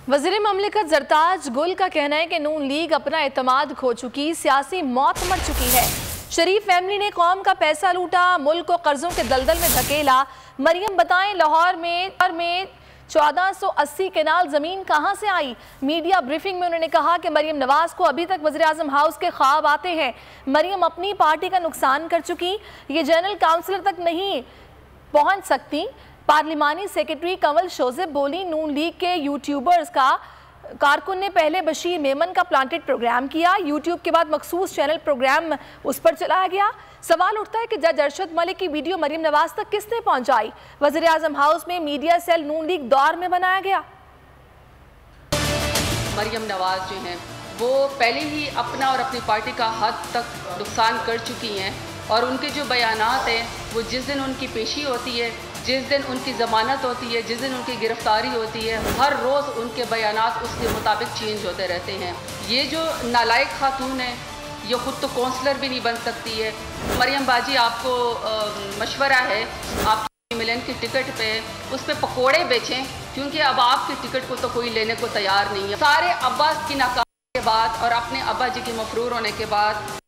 वज़ीर ममलिकत ज़रताज गुल का कहना है कि नून लीग अपना एतमाद खो चुकी, सियासी मौत मर चुकी है। शरीफ फैमिली ने कौम का पैसा लूटा, मुल्क को कर्जों के दलदल में धकेला। मरियम बताएं, लाहौर में 1480 केनाल ज़मीन कहाँ से आई? मीडिया ब्रीफिंग में उन्होंने कहा कि मरियम नवाज को अभी तक वज़ीर आज़म हाउस के ख्वाब आते हैं। मरियम अपनी पार्टी का नुकसान कर चुकी, ये जनरल काउंसिलर तक नहीं पहुँच सकती। पार्लिमानी सेक्रेटरी कंवल शोज़ेब बोली, नून लीग के यूट्यूबर्स का कारकुन ने पहले बशीर मेमन का प्लांटेड प्रोग्राम किया, यूट्यूब के बाद मखसूस चैनल प्रोग्राम उस पर चलाया गया। सवाल उठता है कि जज अरशद मलिक की वीडियो मरियम नवाज तक किसने पहुंचाई? वज़ीर आज़म हाउस में मीडिया सेल नून लीग दौर में बनाया गया। मरियम नवाज जो हैं वो पहले ही अपना और अपनी पार्टी का हद तक नुकसान कर चुकी हैं और उनके जो बयानात हैं वो जिस दिन उनकी पेशी होती है, जिस दिन उनकी ज़मानत होती है, जिस दिन उनकी गिरफ्तारी होती है, हर रोज़ उनके बयानात उसके मुताबिक चेंज होते रहते हैं। ये जो नालायक खातून है ये ख़ुद तो काउंसलर भी नहीं बन सकती है। मरियम बाजी, आपको मशवरा है, आप मिलन की टिकट पे उस पर पकोड़े बेचें, क्योंकि अब आपकी टिकट को तो कोई लेने को तैयार नहीं है। सारे अब्बास की नाकामी के बाद और अपने अब्बा जी की मफरूर होने के बाद